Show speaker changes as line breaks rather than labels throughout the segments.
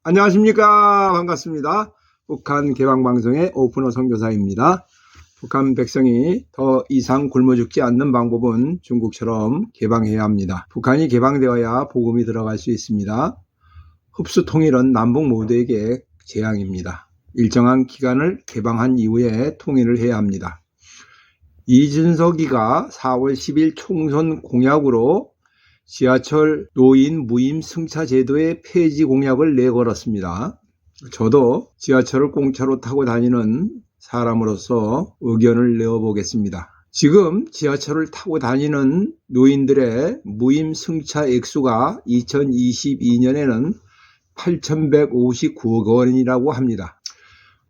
안녕하십니까. 반갑습니다. 북한 개방방송의 오픈어 선교사입니다. 북한 백성이 더 이상 굶어 죽지 않는 방법은 중국처럼 개방해야 합니다. 북한이 개방되어야 복음이 들어갈 수 있습니다. 흡수 통일은 남북 모두에게 재앙입니다. 일정한 기간을 개방한 이후에 통일을 해야 합니다. 이준석이가 4월 10일 총선 공약으로 지하철 노인 무임 승차 제도의 폐지 공약을 내걸었습니다. 저도 지하철을 공짜로 타고 다니는 사람으로서 의견을 내어보겠습니다. 지금 지하철을 타고 다니는 노인들의 무임 승차 액수가 2022년에는 8,159억 원이라고 합니다.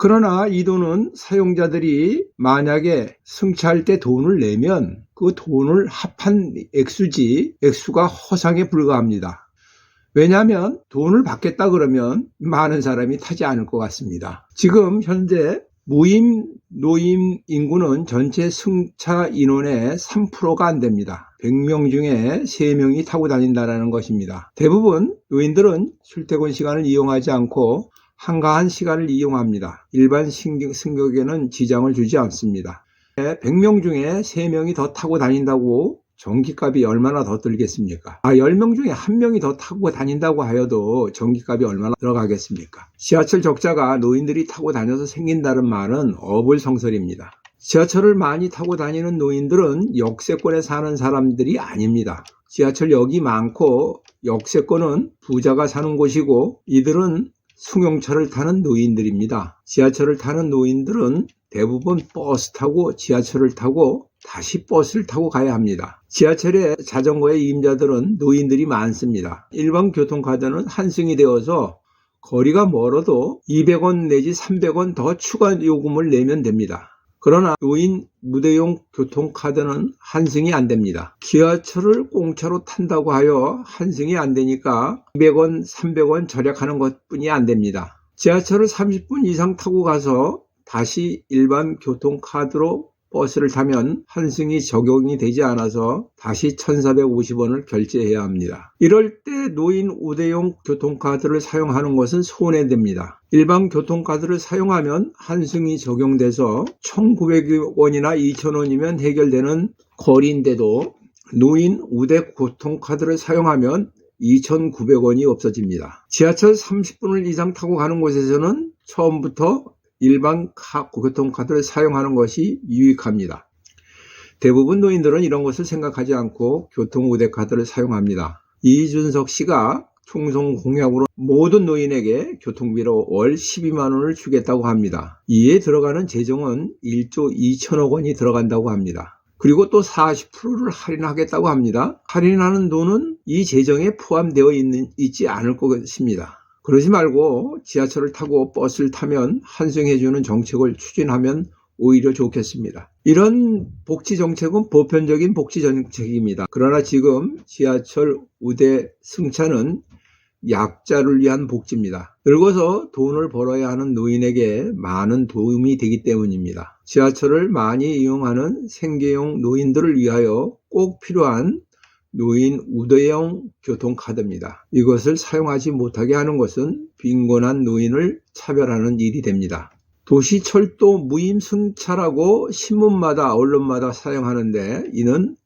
그러나 이 돈은 사용자들이 만약에 승차할 때 돈을 내면 그 돈을 합한 액수가 허상에 불과합니다. 왜냐하면 돈을 받겠다 그러면 많은 사람이 타지 않을 것 같습니다. 지금 현재 무임 노임 인구는 전체 승차 인원의 3%가 안 됩니다. 100명 중에 3명이 타고 다닌다는 것입니다. 대부분 노인들은 출퇴근 시간을 이용하지 않고 한가한 시간을 이용합니다. 일반 승객에는 지장을 주지 않습니다. 100명 중에 3명이 더 타고 다닌다고 전기값이 얼마나 더 들겠습니까? 10명 중에 1명이 더 타고 다닌다고 하여도 전기값이 얼마나 들어가겠습니까? 지하철 적자가 노인들이 타고 다녀서 생긴다는 말은 어불성설입니다. 지하철을 많이 타고 다니는 노인들은 역세권에 사는 사람들이 아닙니다. 지하철역이 많고 역세권은 부자가 사는 곳이고 이들은 승용차를 타는 노인들입니다. 지하철을 타는 노인들은 대부분 버스 타고 지하철을 타고 다시 버스를 타고 가야 합니다. 지하철에 자전거의 임자들은 노인들이 많습니다. 일반 교통카드는 환승이 되어서 거리가 멀어도 200원 내지 300원 더 추가 요금을 내면 됩니다. 그러나 노인 무대용 교통카드는 환승이 안 됩니다. 지하철을 공짜로 탄다고 하여 환승이 안 되니까 200원, 300원 절약하는 것뿐이 안 됩니다. 지하철을 30분 이상 타고 가서 다시 일반 교통카드로 버스를 타면 환승이 적용이 되지 않아서 다시 1,450원을 결제해야 합니다. 이럴 때 노인 우대용 교통카드를 사용하는 것은 손해됩니다. 일반 교통카드를 사용하면 환승이 적용돼서 1,900원이나 2,000원이면 해결되는 거리인데도 노인 우대 교통카드를 사용하면 2,900원이 없어집니다. 지하철 30분을 이상 타고 가는 곳에서는 처음부터 일반 교통카드를 사용하는 것이 유익합니다. 대부분 노인들은 이런 것을 생각하지 않고 교통우대카드를 사용합니다. 이준석 씨가 총선 공약으로 모든 노인에게 교통비로 월 12만 원을 주겠다고 합니다. 이에 들어가는 재정은 1조 2천억 원이 들어간다고 합니다. 그리고 또 40%를 할인하겠다고 합니다. 할인하는 돈은 이 재정에 포함되어 있지 않을 것입니다. 그러지 말고 지하철을 타고 버스를 타면 환승해주는 정책을 추진하면 오히려 좋겠습니다. 이런 복지 정책은 보편적인 복지 정책입니다. 그러나 지금 지하철 우대 승차는 약자를 위한 복지입니다. 늙어서 돈을 벌어야 하는 노인에게 많은 도움이 되기 때문입니다. 지하철을 많이 이용하는 생계형 노인들을 위하여 꼭 필요한 노인 우대형 교통카드입니다. 이것을 사용하지 못하게 하는 것은 빈곤한 노인을 차별하는 일이 됩니다. 도시철도 무임승차라고 신문마다 언론마다 사용하는데 이는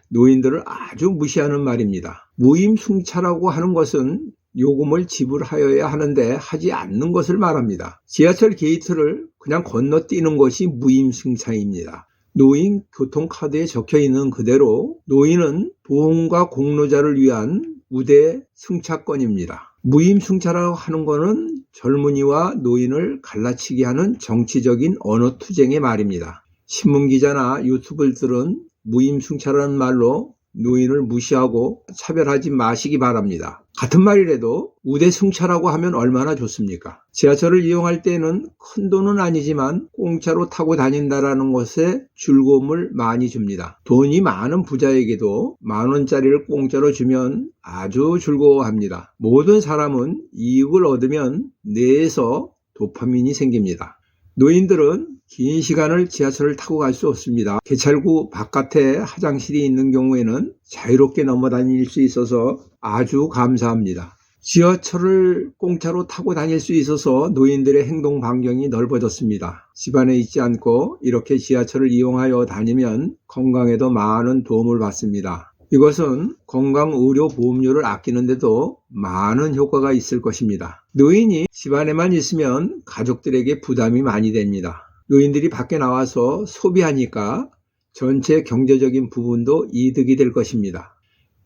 노인들을 아주 무시하는 말입니다. 무임승차라고 하는 것은 요금을 지불하여야 하는데 하지 않는 것을 말합니다. 지하철 게이트를 그냥 건너뛰는 것이 무임승차입니다. 노인 교통카드에 적혀있는 그대로 노인은 보험과 공로자를 위한 우대 승차권입니다. 무임승차라고 하는 것은 젊은이와 노인을 갈라치게 하는 정치적인 언어투쟁의 말입니다. 신문기자나 유튜버들은 무임승차라는 말로 노인을 무시하고 차별하지 마시기 바랍니다. 같은 말이라도 우대승차라고 하면 얼마나 좋습니까? 지하철을 이용할 때는 큰 돈은 아니지만 공짜로 타고 다닌다는 것에 즐거움을 많이 줍니다. 돈이 많은 부자에게도 10,000원짜리를 공짜로 주면 아주 즐거워합니다. 모든 사람은 이익을 얻으면 뇌에서 도파민이 생깁니다. 노인들은 긴 시간을 지하철을 타고 갈 수 없습니다. 개찰구 바깥에 화장실이 있는 경우에는 자유롭게 넘어다닐 수 있어서 아주 감사합니다. 지하철을 공짜로 타고 다닐 수 있어서 노인들의 행동 반경이 넓어졌습니다. 집안에 있지 않고 이렇게 지하철을 이용하여 다니면 건강에도 많은 도움을 받습니다. 이것은 건강의료보험료를 아끼는데도 많은 효과가 있을 것입니다. 노인이 집안에만 있으면 가족들에게 부담이 많이 됩니다. 노인들이 밖에 나와서 소비하니까 전체 경제적인 부분도 이득이 될 것입니다.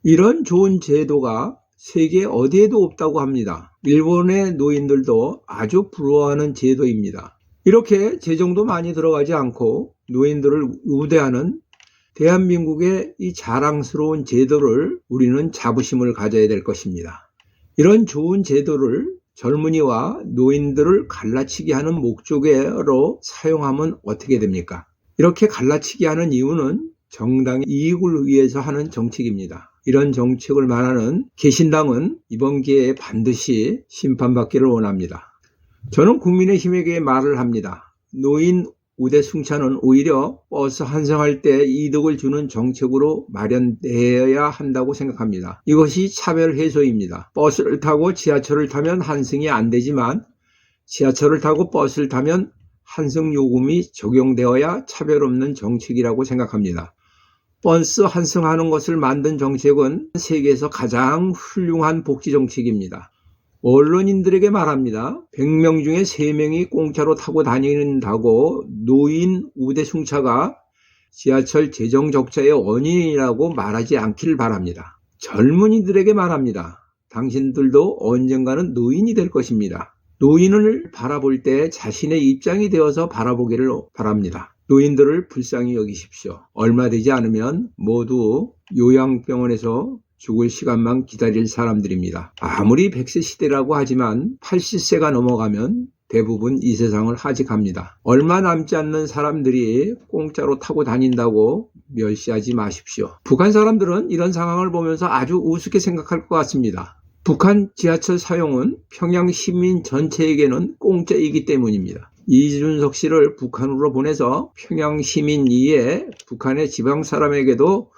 이런 좋은 제도가 세계 어디에도 없다고 합니다. 일본의 노인들도 아주 부러워하는 제도입니다. 이렇게 재정도 많이 들어가지 않고 노인들을 우대하는 대한민국의 이 자랑스러운 제도를 우리는 자부심을 가져야 될 것입니다. 이런 좋은 제도를 젊은이와 노인들을 갈라치게 하는 목적으로 사용하면 어떻게 됩니까? 이렇게 갈라치게 하는 이유는 정당의 이익을 위해서 하는 정책입니다. 이런 정책을 말하는 개신당은 이번 기회에 반드시 심판받기를 원합니다. 저는 국민의힘에게 말을 합니다. 노인 우대 승차는 오히려 버스 환승할 때 이득을 주는 정책으로 마련되어야 한다고 생각합니다. 이것이 차별 해소입니다. 버스를 타고 지하철을 타면 환승이 안 되지만 지하철을 타고 버스를 타면 환승 요금이 적용되어야 차별 없는 정책이라고 생각합니다. 버스 환승하는 것을 만든 정책은 세계에서 가장 훌륭한 복지 정책입니다. 언론인들에게 말합니다. 100명 중에 3명이 공짜로 타고 다닌다고 노인 우대 승차가 지하철 재정 적자의 원인이라고 말하지 않기를 바랍니다. 젊은이들에게 말합니다. 당신들도 언젠가는 노인이 될 것입니다. 노인을 바라볼 때 자신의 입장이 되어서 바라보기를 바랍니다. 노인들을 불쌍히 여기십시오. 얼마 되지 않으면 모두 요양병원에서 죽을 시간만 기다릴 사람들입니다. 아무리 100세 시대라고 하지만 80세가 넘어가면 대부분 이 세상을 하직합니다. 얼마 남지 않는 사람들이 공짜로 타고 다닌다고 멸시하지 마십시오. 북한 사람들은 이런 상황을 보면서 아주 우습게 생각할 것 같습니다. 북한 지하철 사용은 평양 시민 전체에게는 공짜이기 때문입니다. 이준석 씨를 북한으로 보내서 평양 시민 이외에 북한의 지방 사람에게도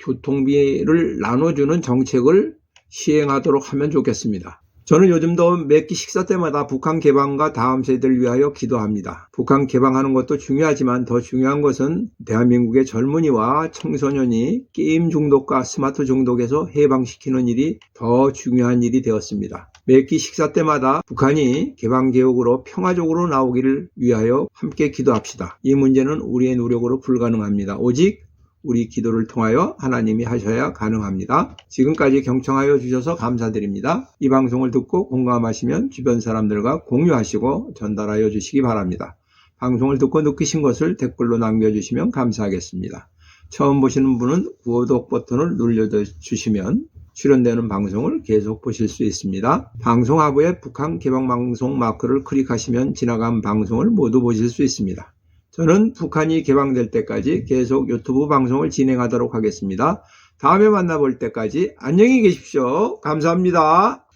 교통비를 나눠주는 정책을 시행하도록 하면 좋겠습니다. 저는 요즘도 매끼 식사 때마다 북한 개방과 다음 세대를 위하여 기도합니다. 북한 개방하는 것도 중요하지만 더 중요한 것은 대한민국의 젊은이와 청소년이 게임 중독과 스마트 중독에서 해방시키는 일이 더 중요한 일이 되었습니다. 매끼 식사 때마다 북한이 개방개혁으로 평화적으로 나오기를 위하여 함께 기도합시다. 이 문제는 우리의 노력으로 불가능합니다. 오직 우리 기도를 통하여 하나님이 하셔야 가능합니다. 지금까지 경청하여 주셔서 감사드립니다. 이 방송을 듣고 공감하시면 주변 사람들과 공유하시고 전달하여 주시기 바랍니다. 방송을 듣고 느끼신 것을 댓글로 남겨주시면 감사하겠습니다. 처음 보시는 분은 구독 버튼을 눌러주시면 출연되는 방송을 계속 보실 수 있습니다. 방송 하부에 북한 개방방송 마크를 클릭하시면 지나간 방송을 모두 보실 수 있습니다. 저는 북한이 개방될 때까지 계속 유튜브 방송을 진행하도록 하겠습니다. 다음에 만나볼 때까지 안녕히 계십시오. 감사합니다.